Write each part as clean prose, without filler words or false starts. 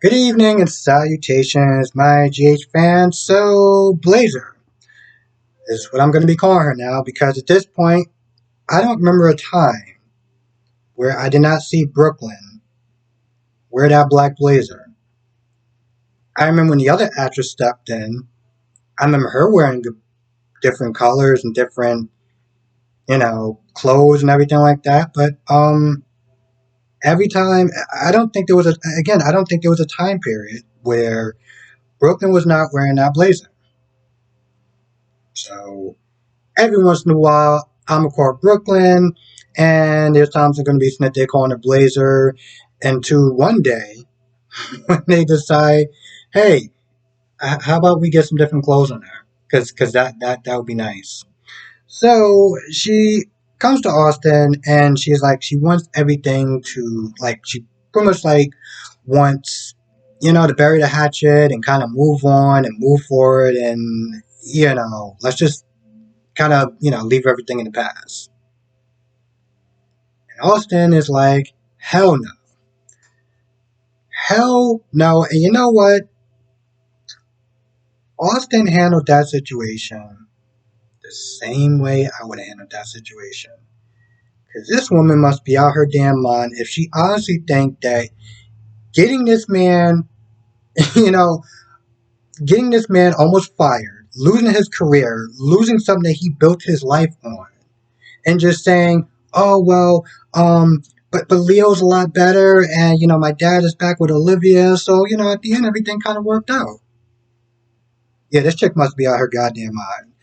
Good evening and salutations, my GH fans. So, Blazer is what I'm going to be calling her now because at this point, I don't remember a time where I did not see Brooklyn wear that black blazer. I remember when the other actress stepped in, I remember her wearing different colors and different, clothes and everything like that. But every time, I don't think there was I don't think there was a time period where Brooklyn was not wearing that blazer. So, every once in a while, I'm gonna call Brooklyn, and there's times they're gonna be they calling a Blazer, and to one day when they decide, hey, how about we get some different clothes on her? Because that would be nice. So she comes to Austin, and she's like, she wants everything to she pretty much wants to bury the hatchet and kind of move on and move forward, and let's just kind of leave everything in the past. And Austin is like, hell no. Hell no. And you know what? Austin handled that situation the same way I would have handled that situation. Because this woman must be out her damn mind if she honestly think that getting this man, you know, getting this man almost fired, losing his career, losing something that he built his life on, and just saying, "Oh well, but Leo's a lot better, and my dad is back with Olivia, so at the end everything kind of worked out." Yeah, this chick must be out her goddamn mind.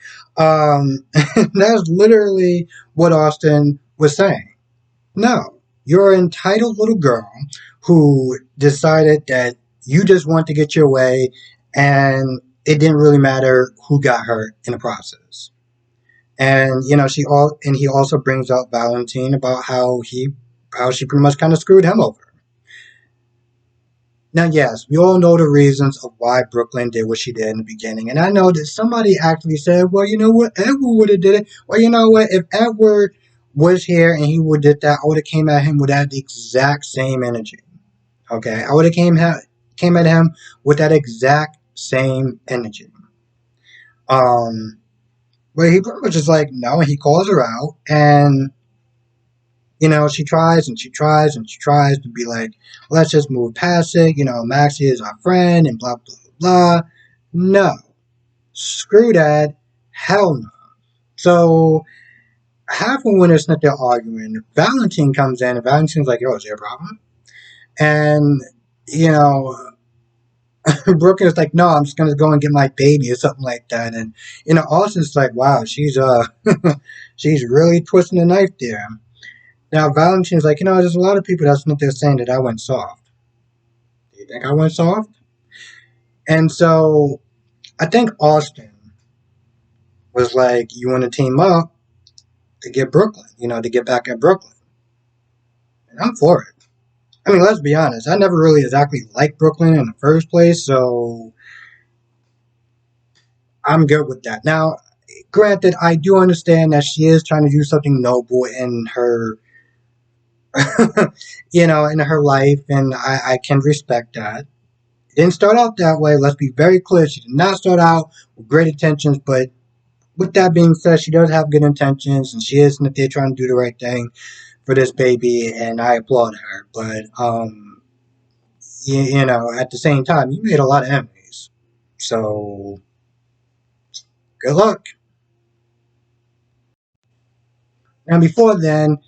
That's literally what Austin was saying. No, you're an entitled little girl who decided that you just want to get your way, and it didn't really matter who got hurt in the process. And he also brings up Valentin about how she pretty much kind of screwed him over. Now, yes, we all know the reasons of why Brooklyn did what she did in the beginning, and I know that somebody actually said, "Well, you know what, Edward would have did it." Well, you know what, if Edward was here and he would have did that, I would have came at him with that exact same energy. Okay, I would have came at him with that exact same energy. Um, but he pretty much is like, no, and he calls her out, and she tries and she tries and she tries to be like, let's just move past it. Maxie is our friend and blah, blah, blah. No. Screw that. Hell no. So, halfway when they're arguing, Valentin comes in and Valentin's like, yo, is there a problem? And, you know, Brooke is like, no, I'm just going to go and get my baby or something like that. And, Austin's like, wow, she's really twisting the knife there. Now, Valentin's like, there's a lot of people that's not there saying that I went soft. Do you think I went soft? And so I think Austin was like, you want to team up to get Brooklyn, to get back at Brooklyn. And I'm for it. I mean, let's be honest. I never really exactly liked Brooklyn in the first place, so I'm good with that. Now, granted, I do understand that she is trying to do something noble in her in her life, and I can respect that. It didn't start out that way. Let's be very clear. She did not start out with great intentions, but with that being said, she does have good intentions, and she is they're trying to do the right thing for this baby, and I applaud her. But at the same time, you made a lot of enemies, so good luck. And before then,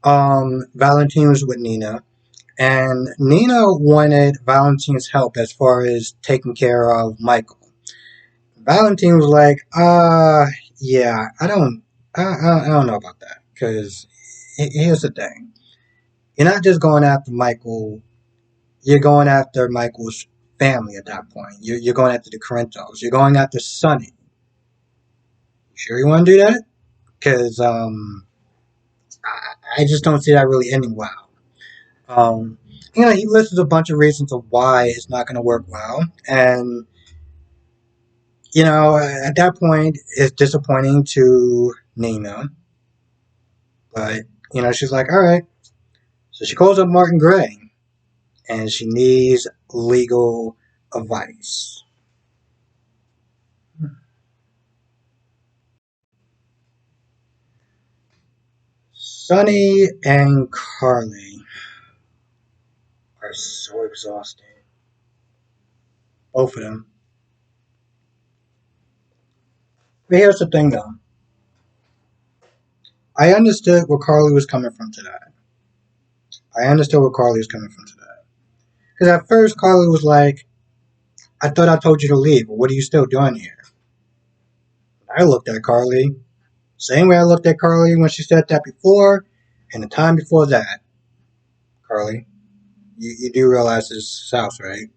Valentin was with Nina. And Nina wanted Valentin's help as far as taking care of Michael. Valentin was like, yeah, I don't know about that. Because here's the thing. You're not just going after Michael, you're going after Michael's family at that point. You're going after the Corinthos. You're going after Sonny. You sure you want to do that? Because I just don't see that really ending well. Um, he lists a bunch of reasons of why it's not going to work well. And at that point, it's disappointing to Nina. But, she's like, all right. So she calls up Martin Gray. and she needs legal advice. Sonny and Carly are so exhausting. Both of them. But here's the thing though. I understood where Carly was coming from today. I understood where Carly was coming from today. Because at first Carly was like, I thought I told you to leave, but what are you still doing here? I looked at Carly. Same way I looked at Carly when she said that before, and the time before that. Carly, you do realize this is South, right?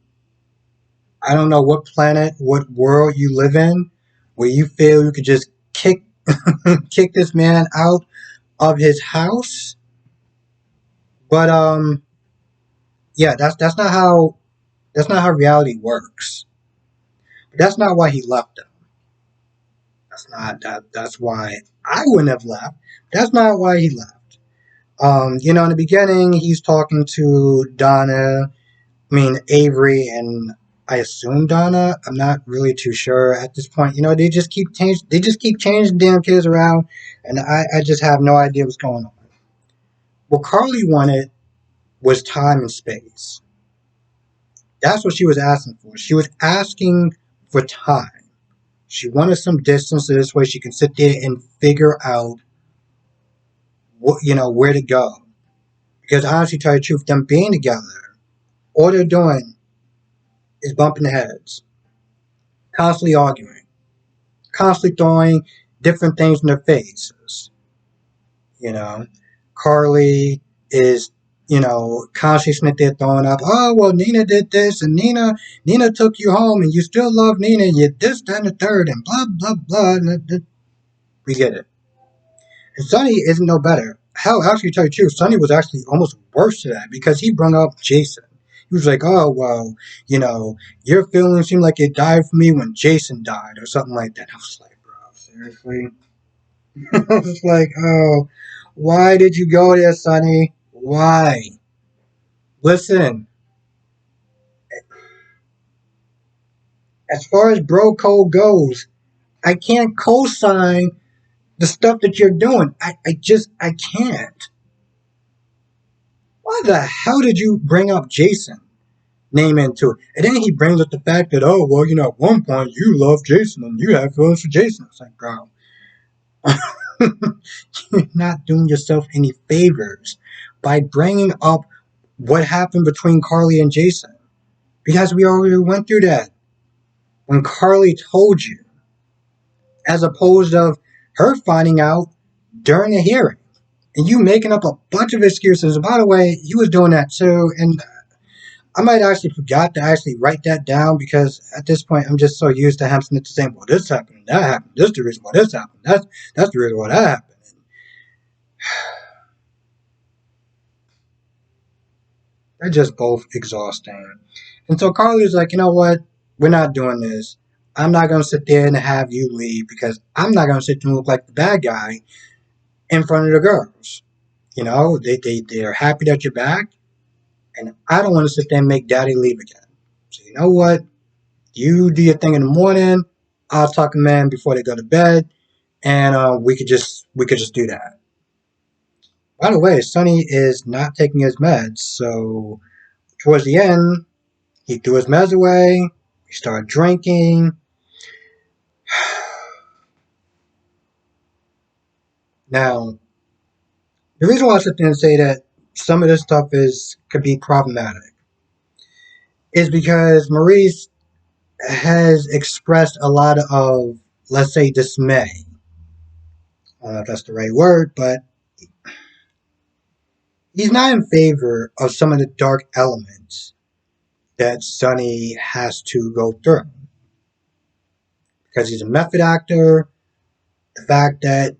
I don't know what planet, what world you live in, where you feel you could just kick kick this man out of his house. But yeah, that's not how reality works. But that's not why he left him. That's not that's why I wouldn't have left. That's not why he left. In the beginning he's talking to Donna, I mean Avery and I assume Donna. I'm not really too sure at this point. They just keep changing damn kids around and I just have no idea what's going on. What Carly wanted was time and space. That's what she was asking for. She was asking for time. She wanted some distance so this way she can sit there and figure out where to go. Because honestly, to tell you the truth, them being together, all they're doing is bumping heads, constantly arguing, constantly throwing different things in their faces. You know, Carly is, constantly sitting there throwing up, oh, well, Nina did this, and Nina took you home, and you still love Nina, and you this, that, and the third, and blah, blah, blah. And we get it. And Sonny isn't no better. Hell, actually, to tell you the truth, Sonny was actually almost worse to that because he brought up Jason. He was like, oh, well, your feelings seem like it died for me when Jason died or something like that. I was like, bro, seriously? I was like, oh, why did you go there, Sonny? Why? Listen, as far as bro code goes, I can't co-sign the stuff that you're doing. I can't. Why the hell did you bring up Jason name into it? And then he brings up the fact that, oh, well, at one point you loved Jason and you have feelings for Jason. It's like, bro, you're not doing yourself any favors by bringing up what happened between Carly and Jason. Because we already went through that when Carly told you, as opposed of her finding out during a hearing. And you making up a bunch of excuses. And by the way, he was doing that too. And I might actually forgot to actually write that down because at this point I'm just so used to him saying, well, this happened, that happened, this is the reason why this happened, that's the reason why that happened. They're just both exhausting. And so Carly's like, you know what? We're not doing this. I'm not gonna sit there and have you leave because I'm not gonna sit there and look like the bad guy in front of the girls. They're happy that you're back, and I don't want to sit there and make daddy leave again. So you know what? You do your thing in the morning. I'll talk to men before they go to bed, and we could just do that. By the way, Sonny is not taking his meds, so towards the end, he threw his meds away. He started drinking. Now, the reason why I sit there and say that some of this stuff could be problematic is because Maurice has expressed a lot of, let's say, dismay. I don't know if that's the right word, but he's not in favor of some of the dark elements that Sonny has to go through. Because he's a method actor, the fact that,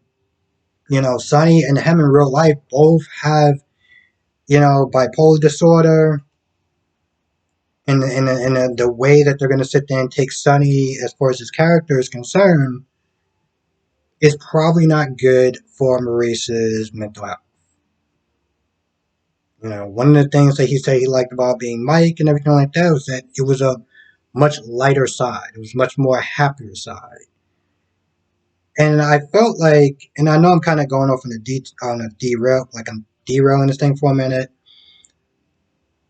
Sonny and him in real life both have, bipolar disorder, and the way that they're going to sit there and take Sonny as far as his character is concerned is probably not good for Maurice's mental health. One of the things that he said he liked about being Mike and everything like that was that it was a much lighter side. It was much more happier side. And I felt like, and I know I'm kind of going off on a derail, like I'm derailing this thing for a minute.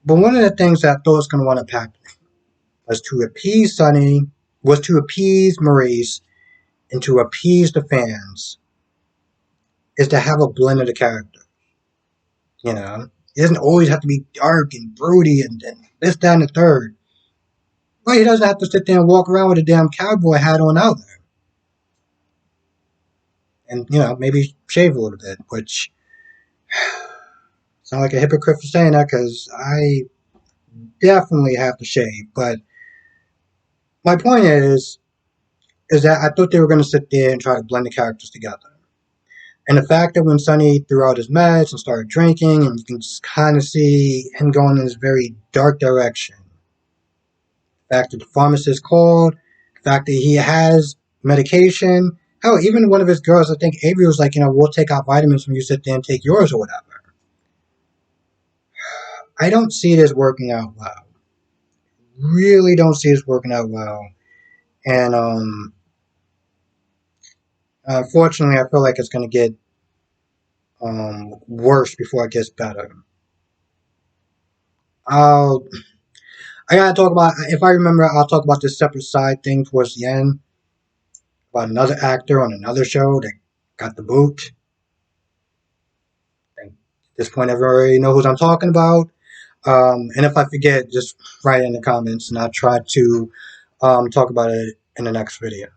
But one of the things that I thought was going to want to happen was to appease Sonny, was to appease Maurice, and to appease the fans, is to have a blend of the character. It doesn't always have to be dark and broody and this, that, and the third. Well, he doesn't have to sit there and walk around with a damn cowboy hat on out there. And, maybe shave a little bit, which sound like a hypocrite for saying that because I definitely have to shave. But my point is that I thought they were going to sit there and try to blend the characters together. And the fact that when Sonny threw out his meds and started drinking, and you can just kind of see him going in this very dark direction. The fact that the pharmacist called, the fact that he has medication. Hell, even one of his girls, I think Avery was like, we'll take our vitamins when you sit there and take yours or whatever. I don't see this working out well. Really don't see this working out well. And unfortunately, I feel like it's going to get worse before it gets better. I'll I gotta talk about, if I remember, I'll talk about this separate side thing towards the end about another actor on another show that got the boot. I think at this point, everyone already know who I'm talking about. And if I forget, just write it in the comments, and I'll try to talk about it in the next video.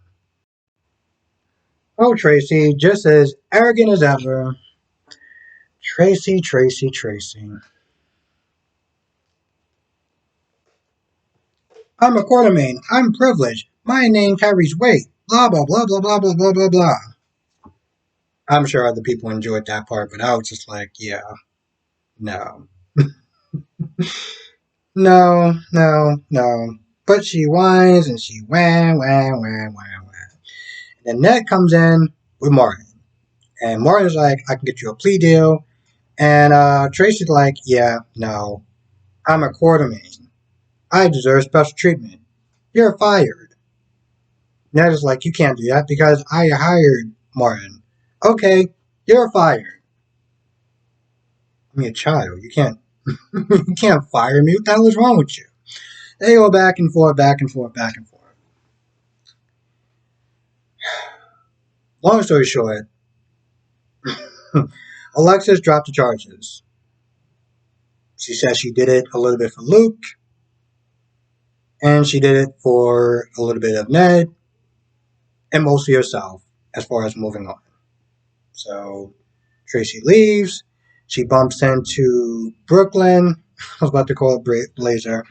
Oh, Tracy, just as arrogant as ever. Tracy, Tracy, Tracy. I'm a Quartermain. I'm privileged. My name carries weight. Blah, blah, blah, blah, blah, blah, blah, blah, blah. I'm sure other people enjoyed that part, but I was just like, yeah, no. No, no, no. But she whines and she wham, wham, wham, wham, wham. And then Ned comes in with Martin. And Martin's like, I can get you a plea deal. And Tracy's like, yeah, no. I'm a Quartermain. I deserve special treatment. You're fired. Ned is like, you can't do that because I hired Martin. Okay, you're fired. I mean, a child. You can't you can't fire me. What the hell is wrong with you? They go back and forth, back and forth, back and forth. Long story short, Alexis dropped the charges. She says she did it a little bit for Luke, and she did it for a little bit of Ned, and mostly herself as far as moving on. So Tracy leaves. She bumps into Brooklyn. I was about to call it Blazer.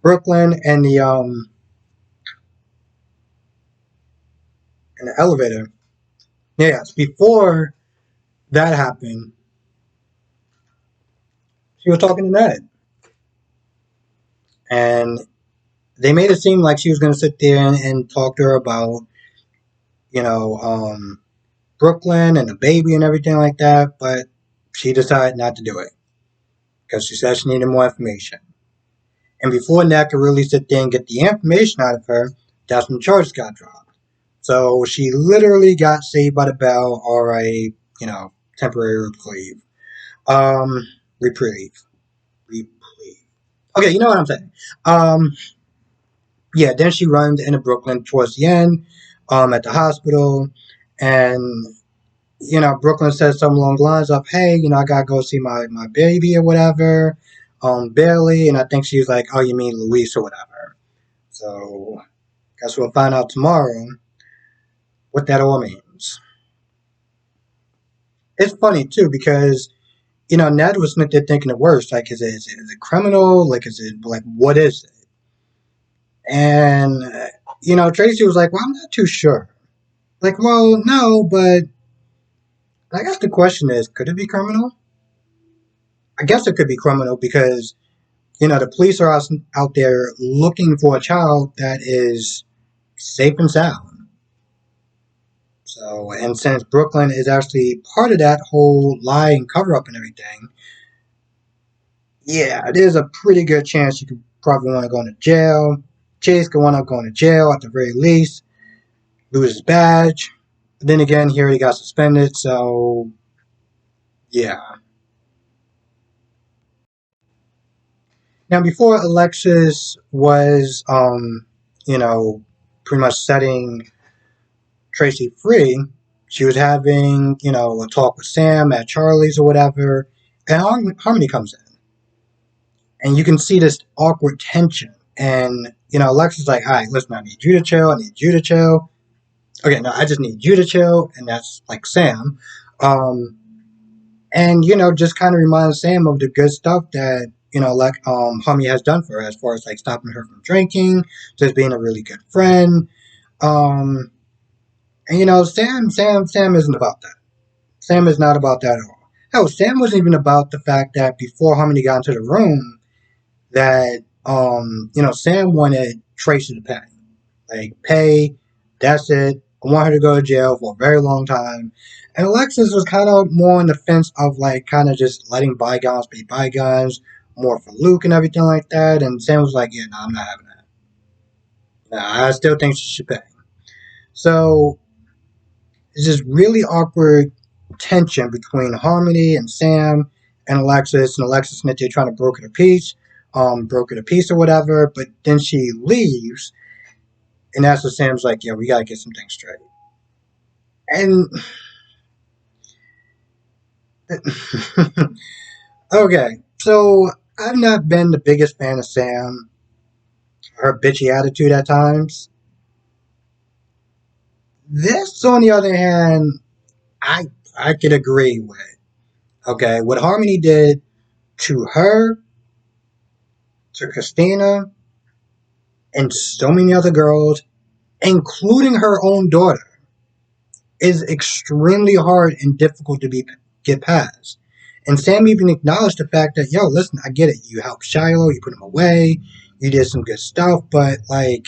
Brooklyn and the elevator. Yes, before that happened, she was talking to Ned. And they made it seem like she was going to sit there and talk to her about, you know, Brooklyn and the baby and everything like that. But she decided not to do it because she said she needed more information. And before Ned could really sit there and get the information out of her, that's when the charges got dropped. So she literally got saved by the bell or a, temporary reprieve. Um, reprieve. Reprieve. Okay, you know what I'm saying. Yeah, then she runs into Brooklyn towards the end, at the hospital, and Brooklyn says something along the lines of, "Hey, I gotta go see my baby or whatever, Bailey," and I think she's like, "Oh, you mean Luis or whatever." So, guess we'll find out tomorrow what that all means. It's funny too because Ned was thinking the worst. Like, is it criminal? Like, is it like what is it? And Tracy was like, "Well, I'm not too sure." Like, well, no, but I guess the question is, could it be criminal? I guess it could be criminal because, the police are out there looking for a child that is safe and sound. So, and since Brooklyn is actually part of that whole lie and cover up and everything, Yeah, there's a pretty good chance you could probably want to go into jail. Chase could want to go into jail at the very least, lose his badge. But then again, he already got suspended, so yeah. Now, before Alexis was, pretty much setting Tracy free, she was having, a talk with Sam at Charlie's or whatever, and Harmony comes in. And you can see this awkward tension. And, Alexis is like, all right, listen, I need you to chill. I need you to chill. Okay, no, I just need you to chill. And that's like Sam. Um, and, just kind of reminds Sam of the good stuff that, Hummy has done for her as far as like stopping her from drinking, just being a really good friend. Um, and, Sam isn't about that. Sam is not about that at all. Hell, Sam wasn't even about the fact that before Harmony got into the room, that Sam wanted Tracy to pay. Like pay, that's it. I want her to go to jail for a very long time. And Alexis was kind of more on the fence of like kind of just letting bygones be bygones, more for Luke and everything like that. And Sam was like, yeah, no, I'm not having that. Nah, I still think she should pay. So it's just really awkward tension between Harmony and Sam and Alexis and they're trying to broker the peace, broker the peace or whatever, but then she leaves and that's what Sam's like, yeah, we gotta get some things straight. And okay, so I've not been the biggest fan of Sam, her bitchy attitude at times. This, on the other hand, I I could agree with. Okay, what Harmony did to her, to Christina, and so many other girls, including her own daughter, is extremely hard and difficult to be get past. And Sam even acknowledged the fact that, yo, listen, I get it. You helped Shiloh, you put him away, you did some good stuff, but like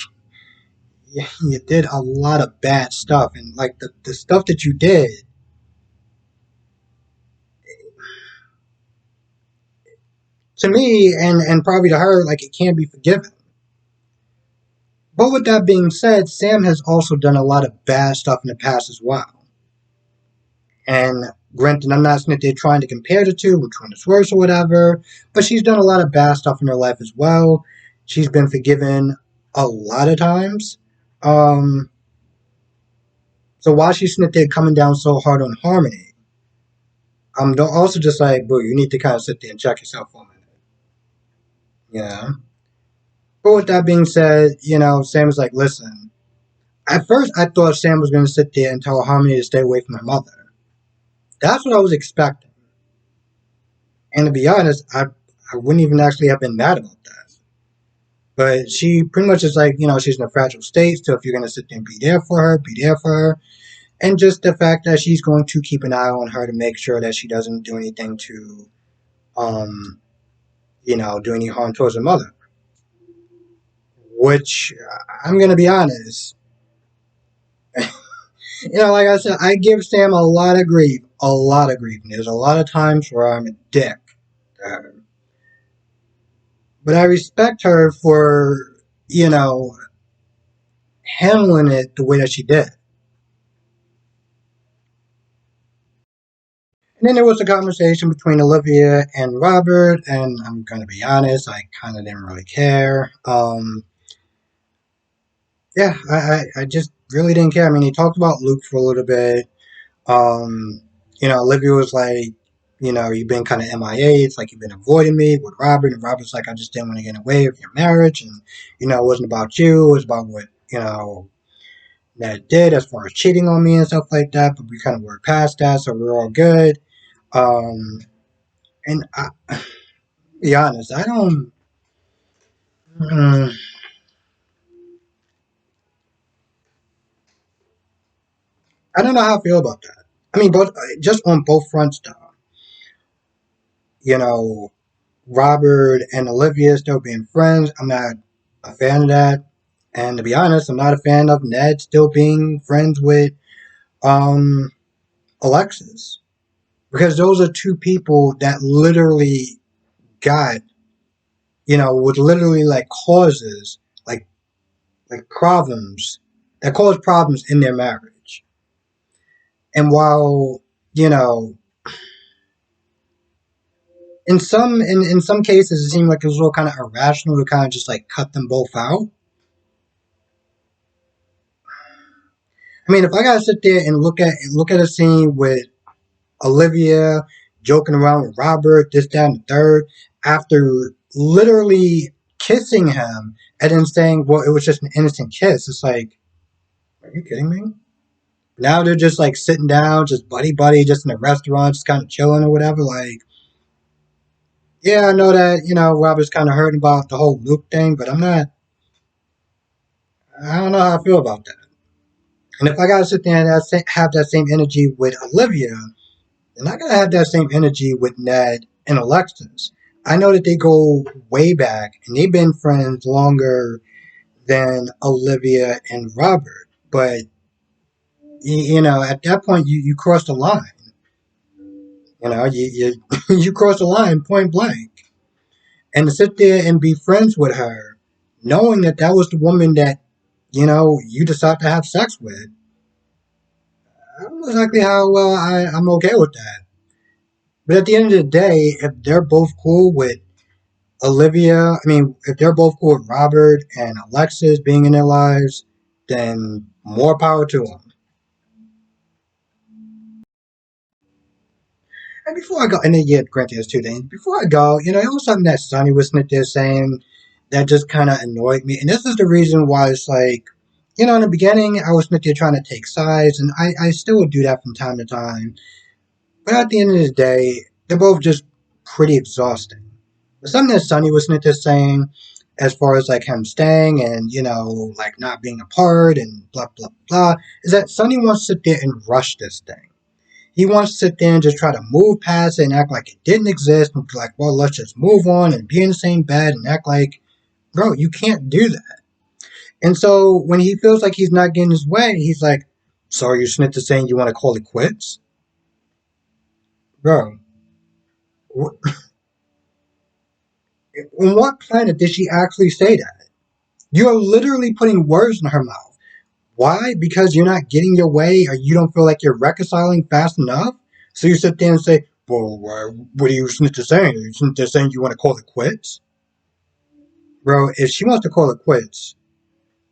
you did a lot of bad stuff. And like the stuff that you did, to me and probably to her, like it can't be forgiven. But with that being said, Sam has also done a lot of bad stuff in the past as well. And granted, I'm not saying that they're trying to compare the two, which one is worse or whatever, but she's done a lot of bad stuff in her life as well. She's been forgiven a lot of times. Um, so while she's sitting there coming down so hard on Harmony, don't also just like, boo, you need to kind of sit there and check yourself for a minute. Yeah. But with that being said, Sam is like, listen, at first I thought Sam was going to sit there and tell Harmony to stay away from her mother. That's what I was expecting. And to be honest, I wouldn't even actually have been mad about that. But she pretty much is like, she's in a fragile state. So if you're going to sit there and be there for her, be there for her. And just the fact that she's going to keep an eye on her to make sure that she doesn't do anything to, um, do any harm towards her mother. Which, I'm going to be honest, like I said, I give Sam a lot of grief. A lot of grief. And there's a lot of times where I'm a dick to her. But I respect her for, you know, handling it the way that she did. And then there was a conversation between Olivia and Robert, and I'm going to be honest, I kind of didn't really care. Yeah, I just really didn't care. I mean, he talked about Luke for a little bit. Um, Olivia was like, you've been kind of MIA. It's like you've been avoiding me with Robert. And Robert's like, I just didn't want to get in the way of your marriage. And, it wasn't about you. It was about what, Ned did as far as cheating on me and stuff like that. But we kind of worked past that, so we're all good. Um, and be honest, mm, I don't know how I feel about that. I mean, both just on both fronts, though. You know, Robert and Olivia still being friends. I'm not a fan of that. And to be honest, I'm not a fan of Ned still being friends with um, Alexis. Because those are two people that literally got would literally like causes like problems that cause problems in their marriage. And while you know, in some cases, it seemed like it was a little kind of irrational to kind of just like cut them both out. I mean, if I gotta sit there and look at a scene with Olivia joking around with Robert, this, that, and the third, after literally kissing him and then saying, "Well, it was just an innocent kiss," it's like, are you kidding me? Now they're just like sitting down, just buddy buddy, just in a restaurant, just kind of chilling or whatever. Like, yeah, I know that Robert's kind of hurting about the whole Luke thing, but I'm not. I don't know how I feel about that. And if I gotta sit there and have that same energy with Olivia, then I gotta have that same energy with Ned and Alexis. I know that they go way back and they've been friends longer than Olivia and Robert, but at that point you cross the line. You cross the line point blank. And to sit there and be friends with her, knowing that that was the woman that you decide to have sex with, I don't know exactly how well I'm okay with that. But at the end of the day, if they're both cool with Olivia, I mean, if they're both cool with Robert and Alexis being in their lives, then more power to them. And before I go, and then yeah, granted, there's two things. Before I go, it was something that Sonny was sitting there saying that just kind of annoyed me. And this is the reason why it's like, in the beginning, I was sitting there trying to take sides, and I still would do that from time to time. But at the end of the day, they're both just pretty exhausting. But something that Sonny was sitting there saying, as far as like him staying and like not being apart and blah blah blah, is that Sonny wants to sit there and rush this thing. He wants to sit there and just try to move past it and act like it didn't exist and be like, well, let's just move on and be in the same bed and act like, bro, you can't do that. And so when he feels like he's not getting his way, he's like, so are you Smith to saying you want to call it quits? Bro, on what planet did she actually say that? You're literally putting words in her mouth. Why? Because you're not getting your way or you don't feel like you're reconciling fast enough? So you sit there and say, well, what are you Snitcher saying? Are you Snitcher saying you want to call it quits? Bro, if she wants to call it quits,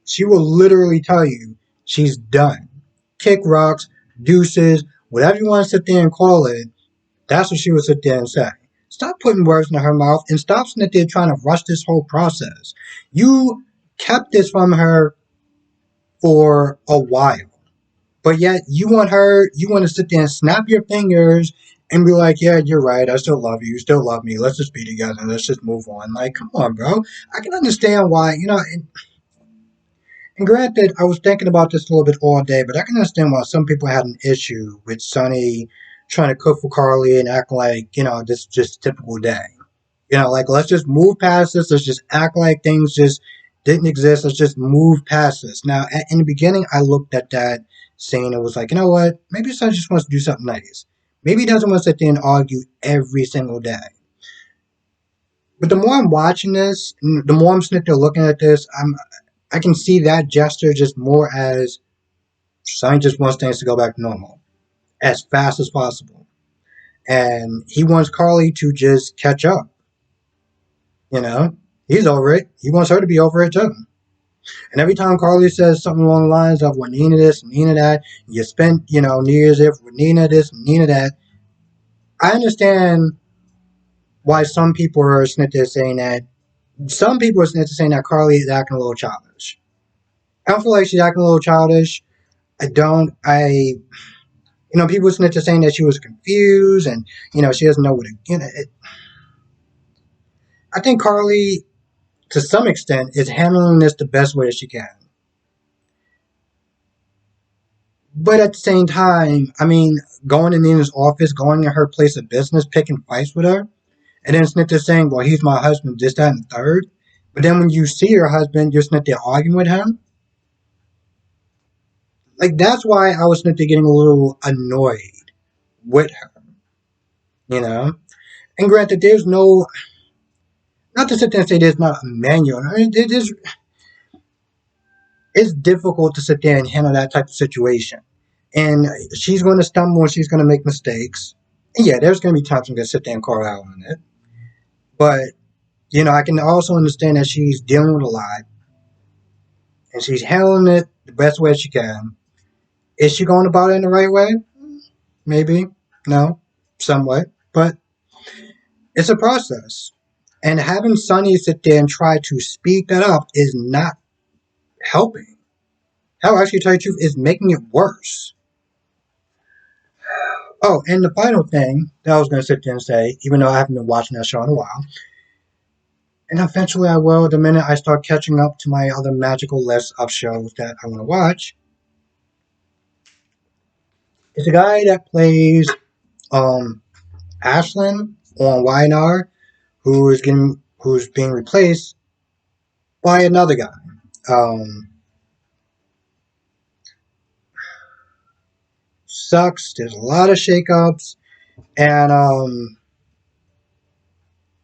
she will literally tell you she's done. Kick rocks, deuces, whatever you want to sit there and call it, that's what she would sit there and say. Stop putting words in her mouth and stop sitting there trying to rush this whole process. You kept this from her for a while. But yet you want to sit there and snap your fingers and be like, yeah, you're right. I still love you. You still love me. Let's just be together. Let's just move on. Like, come on, bro. I can understand why, and granted, I was thinking about this a little bit all day, but I can understand why some people had an issue with Sonny trying to cook for Carly and act like, this is just a typical day. Like let's just move past this. Let's just act like things just didn't exist. Let's just move past this. Now, in the beginning, I looked at that scene and was like, you know what? Maybe Sonny just wants to do something nice. Maybe he doesn't want to sit there and argue every single day. But the more I'm watching this, the more I'm sitting there looking at this, I can see that gesture just more as Sonny just wants things to go back to normal as fast as possible. And he wants Carly to just catch up. You know, he's over it. He wants her to be over it too. And every time Carly says something along the lines of, well, Nina this, Nina that, you spent, New Year's Eve with Nina this, Nina that, I understand why some people are sitting there saying that. Some people are sitting there saying that Carly is acting a little childish. I don't feel like she's acting a little childish. I don't. People sitting there saying that she was confused and, she doesn't know what to, I think Carly, to some extent, is handling this the best way that she can. But at the same time, I mean, going in Nina's office, going in her place of business, picking fights with her, and then Smith is saying, well, he's my husband, this, that, and the third. But then when you see your husband, you're Smith there arguing with him. Like, that's why I was Smith there getting a little annoyed with her, you know? And granted, there's no, not to sit there and say there's not a manual. I mean, it's difficult to sit there and handle that type of situation. And she's going to stumble and she's going to make mistakes. And yeah, there's going to be times I'm going to sit there and call out on it. But, I can also understand that she's dealing with a lot and she's handling it the best way she can. Is she going about it in the right way? Maybe. No. Somewhat. But it's a process. And having Sonny sit there and try to speed that up is not helping. Hell, actually, to tell you the truth, is making it worse. Oh, and the final thing that I was going to sit there and say, even though I haven't been watching that show in a while, and eventually I will the minute I start catching up to my other magical list of shows that I want to watch, is a guy that plays Ashlyn on YNR, who's being replaced by another guy. Sucks. There's a lot of shakeups, and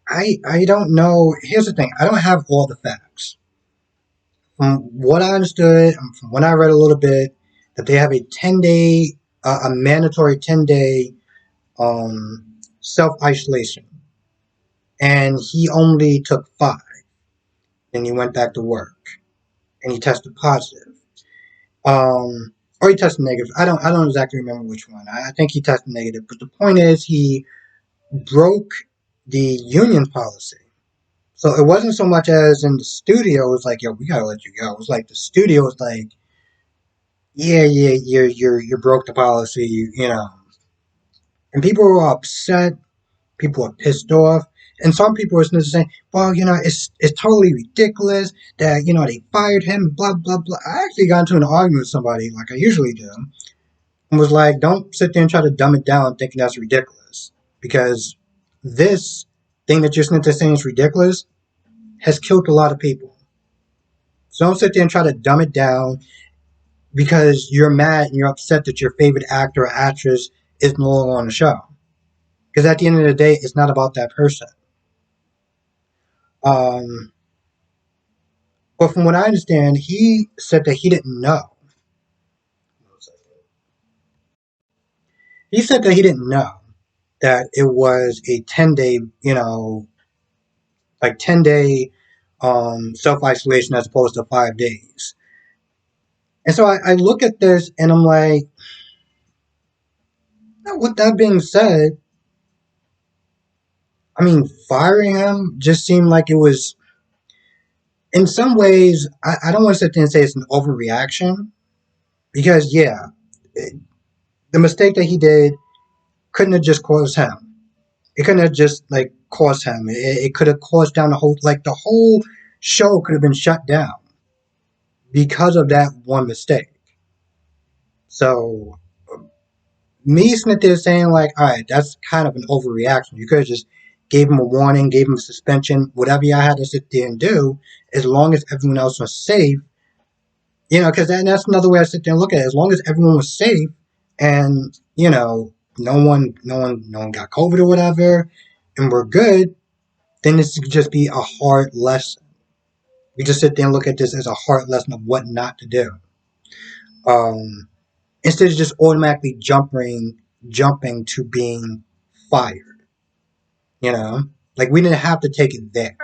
I don't know. Here's the thing: I don't have all the facts. From what I understood, from when I read a little bit, that they have a 10-day, a mandatory 10-day self isolation, and he only took 5. Then he went back to work, and he tested positive. Or he tested negative. I don't exactly remember which one. I think he tested negative, but the point is he broke the union policy. So it wasn't so much as in the studio, it was like, yo, we gotta let you go. It was like the studio was like, yeah, you broke the policy, And people were upset, people were pissed off, and some people were saying, well, it's totally ridiculous that, they fired him, blah, blah, blah. I actually got into an argument with somebody, like I usually do, and was like, don't sit there and try to dumb it down thinking that's ridiculous. Because this thing that you're sitting there saying is ridiculous has killed a lot of people. So don't sit there and try to dumb it down because you're mad and you're upset that your favorite actor or actress is no longer on the show. Because at the end of the day, it's not about that person. Um, but from what I understand, he said that he didn't know. He said that he didn't know that it was a 10-day, 10-day self isolation as opposed to 5 days. And so I look at this and I'm like, with that being said, I mean, firing him just seemed like it was, in some ways, I don't want to sit there and say it's an overreaction because, yeah, the mistake that he did couldn't have just caused him. It couldn't have just caused him. It could have caused down the whole show could have been shut down because of that one mistake. So me sitting there saying all right, that's kind of an overreaction. You could have just gave him a warning, gave him a suspension, whatever y'all had to sit there and do, as long as everyone else was safe. Because that's another way I sit there and look at it. As long as everyone was safe, and no one got COVID or whatever, and we're good, then this could just be a hard lesson. We just sit there and look at this as a hard lesson of what not to do. Instead of just automatically jumping to being fired. We didn't have to take it there.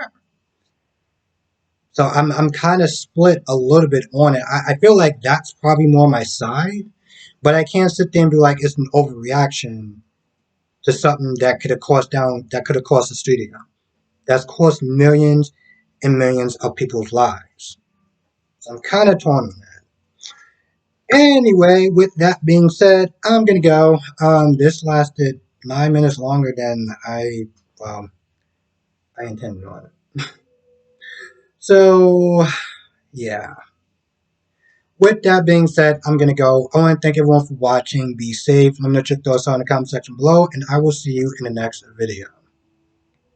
So I'm kind of split a little bit on it. I feel like that's probably more my side, but I can't sit there and be like it's an overreaction to something that could have cost the studio. That's cost millions and millions of people's lives. So I'm kind of torn on that. Anyway, with that being said, I'm gonna go. This lasted 9 minutes longer than I intended on it. So yeah. With that being said, I'm going to go. I want to thank everyone for watching. Be safe. Let me know your thoughts on the comment section below, and I will see you in the next video.